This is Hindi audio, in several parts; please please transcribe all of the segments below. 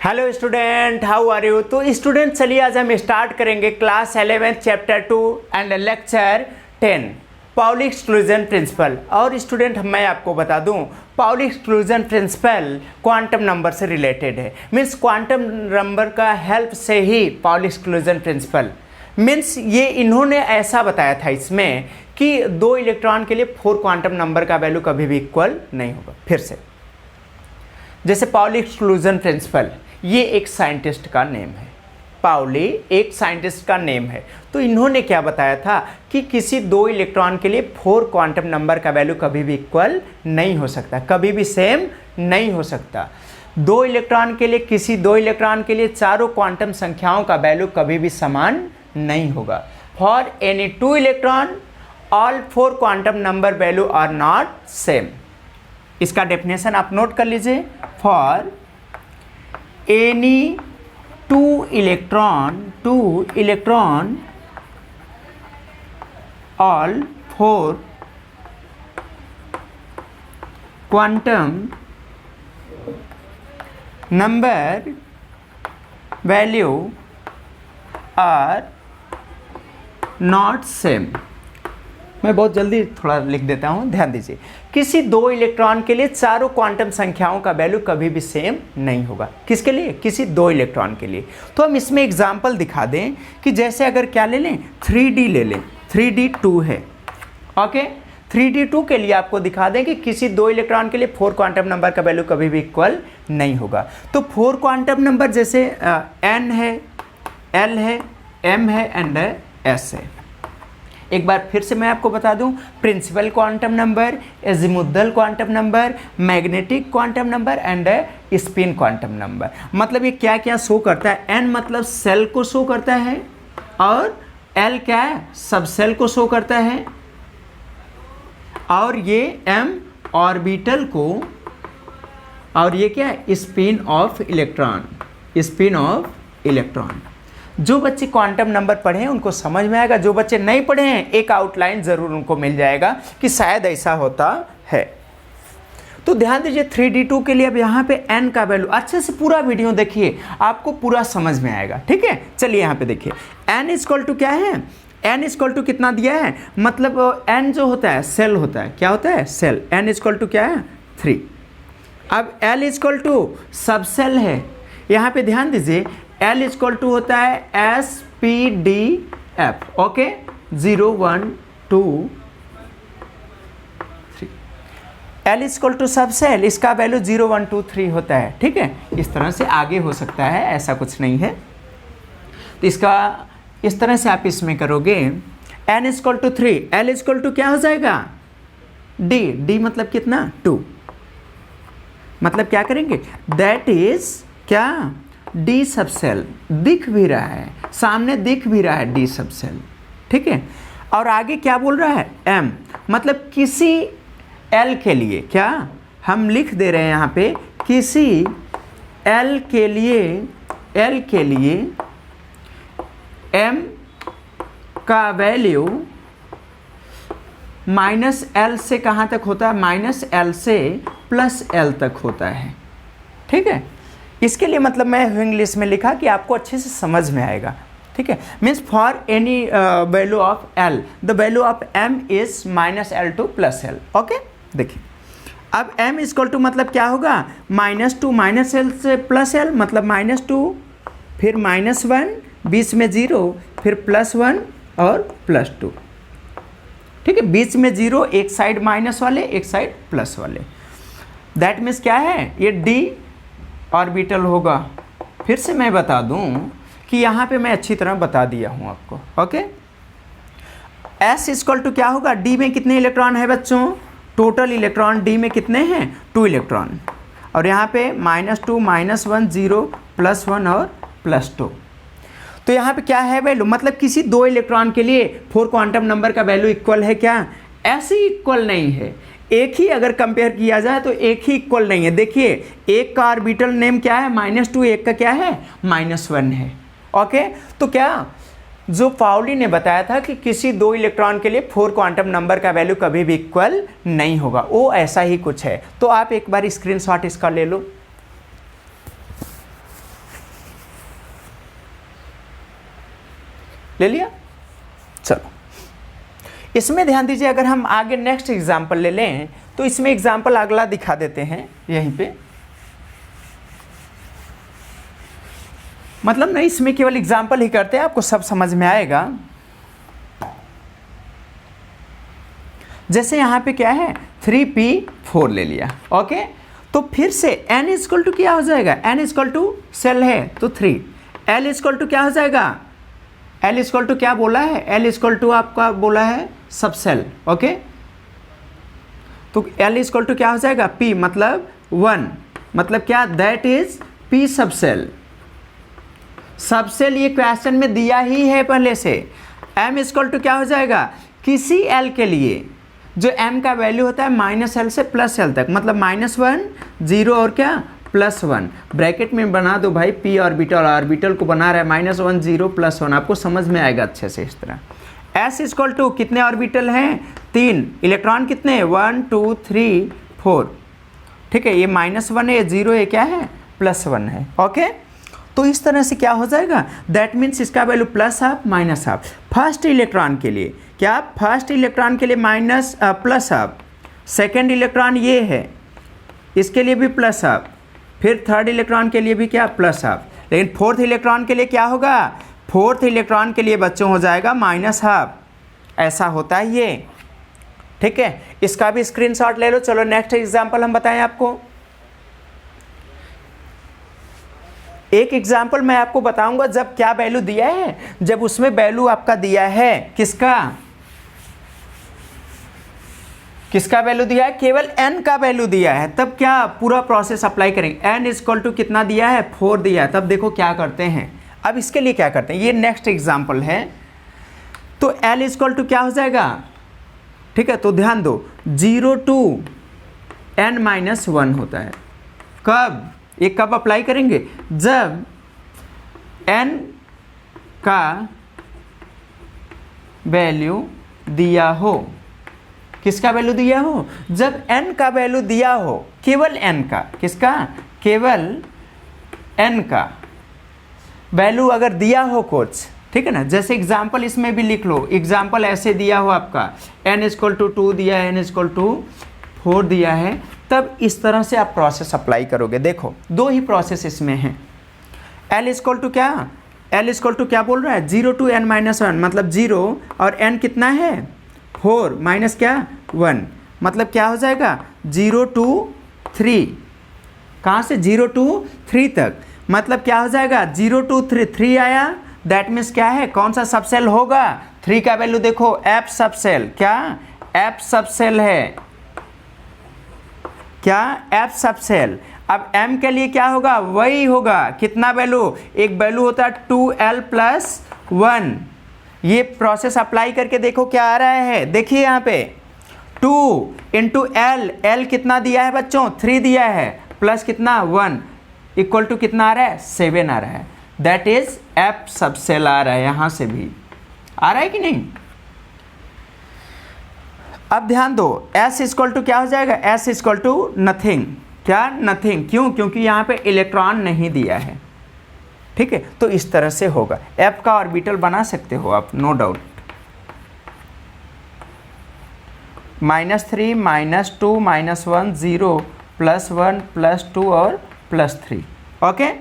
Hello student, how are you. तो स्टूडेंट चलिए आज हम स्टार्ट करेंगे class 11 chapter 2 and lecture 10 Pauli exclusion principle. और स्टूडेंट मैं आपको बता दूं Pauli exclusion principle quantum number से रिलेटेड है। मीन्स क्वांटम नंबर का हेल्प से ही पाउली एक्सक्लूजन प्रिंसिपल मीन्स ये इन्होंने ऐसा बताया था इसमें कि 2 इलेक्ट्रॉन के लिए 4 क्वांटम नंबर का वैल्यू कभी भी इक्वल नहीं होगा। फिर से जैसे पाउली एक्सक्लूजन प्रिंसिपल ये एक साइंटिस्ट का नेम है, पाउली एक साइंटिस्ट का नेम है। तो इन्होंने क्या बताया था कि किसी 2 इलेक्ट्रॉन के लिए 4 क्वांटम नंबर का वैल्यू कभी भी इक्वल नहीं हो सकता, कभी भी सेम नहीं हो सकता। 2 इलेक्ट्रॉन के लिए किसी 2 इलेक्ट्रॉन के लिए चारों क्वांटम संख्याओं का वैल्यू कभी भी समान नहीं होगा। For any 2 electron all 4 quantum number value are not same. इसका डेफिनेशन आप नोट कर लीजिए। For any 2 electron all 4 quantum number value are not same। मैं बहुत जल्दी थोड़ा लिख देता हूँ, ध्यान दीजिए। किसी 2 इलेक्ट्रॉन के लिए चारों क्वांटम संख्याओं का वैल्यू कभी भी सेम नहीं होगा। किसके लिए? किसी 2 इलेक्ट्रॉन के लिए। तो हम इसमें एग्जांपल दिखा दें कि जैसे अगर क्या ले लें, 3D ले लें, 3D2 है, ओके। 3D2 के लिए आपको दिखा दें कि किसी 2 इलेक्ट्रॉन के लिए 4 क्वांटम नंबर का वैल्यू कभी भी इक्वल नहीं होगा। तो 4 क्वांटम नंबर जैसे N है, L है, M है एंड S है। एक बार फिर से मैं आपको बता दूं, principal quantum number, azimuthal quantum number, magnetic quantum number and spin quantum number. मतलब ये क्या क्या शो करता है। N मतलब सेल को शो करता है और L क्या है, सब सेल को शो करता है, और ये M ऑर्बिटल को, और ये क्या है, spin off electron, spin off electron. जो बच्चे क्वांटम नंबर पढ़े हैं उनको समझ में आएगा, जो बच्चे नहीं पढ़े हैं एक आउटलाइन ज़रूर उनको मिल जाएगा कि शायद ऐसा होता है। तो ध्यान दीजिए 3D2 के लिए अब यहाँ पे n का वैल्यू, अच्छे से पूरा वीडियो देखिए आपको पूरा समझ में आएगा, ठीक है। चलिए यहाँ पे देखिए n इक्वल टू क्या है, n इक्वल टू कितना दिया है, मतलब n जो होता है सेल होता है, क्या होता है, सेल। n इक्वल टू क्या है, 3। अब l equal to sub cell है। यहाँ पे ध्यान दीजिए L इक्वल टू होता है SPDF, okay, 0 1 2 3। L equal to sub shell, इसका वैल्यू 0 1 2 3 होता है, ठीक है। इस तरह से आगे हो सकता है, ऐसा कुछ नहीं है। तो इसका इस तरह से आप इसमें करोगे, N equal to 3, L equal to क्या हो जाएगा, D मतलब कितना, 2। मतलब क्या करेंगे, दैट इज क्या, डी सब सेल दिख भी रहा है, सामने दिख भी रहा है डी सब सेल, ठीक है। और आगे क्या बोल रहा है, M मतलब किसी L के लिए, क्या हम लिख दे रहे हैं यहाँ पे, किसी L के लिए M का वैल्यू -L से कहाँ तक होता है, -L से +L तक होता है, ठीक है। इसके लिए मतलब मैं इंग्लिश में लिखा कि आपको अच्छे से समझ में आएगा, ठीक है। Means for any value of L the value of M is -L to +L, okay. देखिए अब M इक्वल टू मतलब क्या होगा, -2 -L से +L मतलब -2 फिर -1 बीच में 0 फिर +1 और +2, ठीक है। बीच में 0, एक साइड माइनस वाले एक साइड प्लस वाले। दैट मीन्स क्या है, ये D ऑर्बिटल होगा। फिर से मैं बता दूं कि यहाँ पे मैं अच्छी तरह बता दिया हूँ आपको, ओके। S इक्वल टू क्या होगा, D में कितने इलेक्ट्रॉन है बच्चों, टोटल इलेक्ट्रॉन D में कितने हैं, 2 इलेक्ट्रॉन, और यहाँ पे -2 -1 0 +1 और +2। तो यहाँ पे क्या है वैल्यू, मतलब किसी 2 इलेक्ट्रॉन के लिए 4 क्वांटम नंबर का वैल्यू इक्वल है क्या, ऐसे ही इक्वल नहीं है। एक ही अगर कंपेयर किया जाए तो एक ही इक्वल नहीं है। देखिए एक का ऑर्बिटल नेम क्या है, -2, एक का क्या है, -1 है, ओके। तो क्या जो पाउली ने बताया था कि किसी 2 इलेक्ट्रॉन के लिए 4 क्वांटम नंबर का वैल्यू कभी भी इक्वल नहीं होगा, वो ऐसा ही कुछ है। तो आप एक बार स्क्रीनशॉट इसका ले लो। ले लिया। चलो इसमें ध्यान दीजिए, अगर हम आगे नेक्स्ट एग्जाम्पल ले लें तो इसमें एग्जाम्पल अगला दिखा देते हैं यहीं पे। मतलब नहीं, इसमें केवल एग्जाम्पल ही करते हैं, आपको सब समझ में आएगा। जैसे यहाँ पे क्या है 3p4 ले लिया, ओके। तो फिर से n इक्वल टू क्या हो जाएगा, n इक्वल टू सेल है तो 3, l इक्वल टू क्या हो जाएगा, l इक्वल टू क्या बोला है, l इक्वल टू आपका बोला है सब सेल, ओके। तो l इक्वल टू क्या हो जाएगा, p मतलब 1, मतलब क्या, दैट इज p सब सेल। सब सेल ये क्वेश्चन में दिया ही है पहले से। m इक्वल टू क्या हो जाएगा, किसी l के लिए जो m का वैल्यू होता है -l से +l तक, मतलब -1 0 और क्या +1, ब्रैकेट में बना दो भाई p ऑर्बिटल, ऑर्बिटल को बना रहा है -1 0 +1, आपको समझ में आएगा अच्छे से इस तरह। s इक्वल टू कितने ऑर्बिटल हैं, 3, इलेक्ट्रॉन कितने 1 2 3 4, ठीक है। ये -1 है, 0 है, क्या है +1 है, ओके। तो इस तरह से क्या हो जाएगा, दैट मीन्स इसका value +half -half. First electron के लिए क्या, फर्स्ट इलेक्ट्रॉन के लिए +हाफ, सेकेंड इलेक्ट्रॉन ये है इसके लिए भी +हाफ, फिर थर्ड इलेक्ट्रॉन के लिए भी क्या +हाफ, लेकिन फोर्थ इलेक्ट्रॉन के लिए क्या होगा, फोर्थ इलेक्ट्रॉन के लिए बच्चों हो जाएगा -हाफ। ऐसा होता है ये, ठीक है। इसका भी स्क्रीनशॉट ले लो। चलो नेक्स्ट एग्जाम्पल हम बताएं आपको। एक एग्जाम्पल मैं आपको बताऊंगा जब क्या वैल्यू दिया है, जब उसमें वैल्यू आपका दिया है किसका वैल्यू दिया है, केवल n का वैल्यू दिया है, तब क्या पूरा प्रोसेस अप्लाई करेंगे। n इक्वल टू कितना दिया है, 4 दिया है, तब देखो क्या करते हैं। अब इसके लिए क्या करते हैं, ये नेक्स्ट एग्जाम्पल है। तो l इक्वल टू क्या हो जाएगा, ठीक है। तो ध्यान दो 0 to n-1 होता है। कब, ये कब अप्लाई करेंगे, जब n का वैल्यू दिया हो। किसका वैल्यू दिया हो, जब n का वैल्यू दिया हो, केवल n का, किसका, केवल n का वैल्यू अगर दिया हो कुछ, ठीक है ना। जैसे एग्जाम्पल इसमें भी लिख लो, एग्जाम्पल ऐसे दिया हो आपका n इक्वल टू 2 दिया है, n इक्वल टू 4 दिया है, तब इस तरह से आप प्रोसेस अप्लाई करोगे। देखो दो ही प्रोसेस इसमें हैं। l इक्वल टू क्या, l इक्वल टू क्या बोल रहा है, 0 to n-1, मतलब 0 और n कितना है 4 माइनस क्या 1, मतलब क्या हो जाएगा 0 to 3, कहाँ से 0 to 3 तक, मतलब क्या हो जाएगा 0 to 3 आया, दैट मीन्स क्या है, कौन सा सबसेल होगा, 3 का वैल्यू देखो f सबसेल, क्या f सबसेल है, क्या f सबसेल। अब m के लिए क्या होगा, वही होगा, कितना वैल्यू, एक वैल्यू होता है 2l + 1। ये प्रोसेस अप्लाई करके देखो क्या आ रहा है, देखिए यहाँ पे 2 × l, l कितना दिया है बच्चों 3 दिया है, प्लस कितना 1 इक्वल टू कितना आ रहा है 7 आ रहा है, दैट इज f सबसेल आ रहा है। यहाँ से भी आ रहा है कि नहीं। अब ध्यान दो s इक्वल टू क्या हो जाएगा, s इक्वल टू नथिंग, क्या नथिंग, क्यों, क्योंकि यहाँ पे इलेक्ट्रॉन नहीं दिया है, ठीक है। तो इस तरह से होगा, f का ऑर्बिटल बना सकते हो आप, नो डाउट, -3 -2 -1 0 +1 +2 और +3, ओके।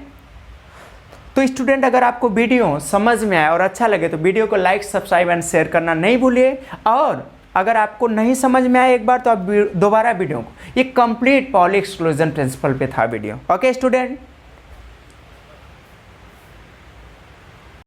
तो स्टूडेंट अगर आपको वीडियो समझ में आया और अच्छा लगे तो वीडियो को लाइक सब्सक्राइब एंड शेयर करना नहीं भूलिए, और अगर आपको नहीं समझ में आया एक बार तो आप दोबारा वीडियो को, ये कंप्लीट पाउली एक्सक्लूजन प्रिंसिपल पे था वीडियो, ओके स्टूडेंट।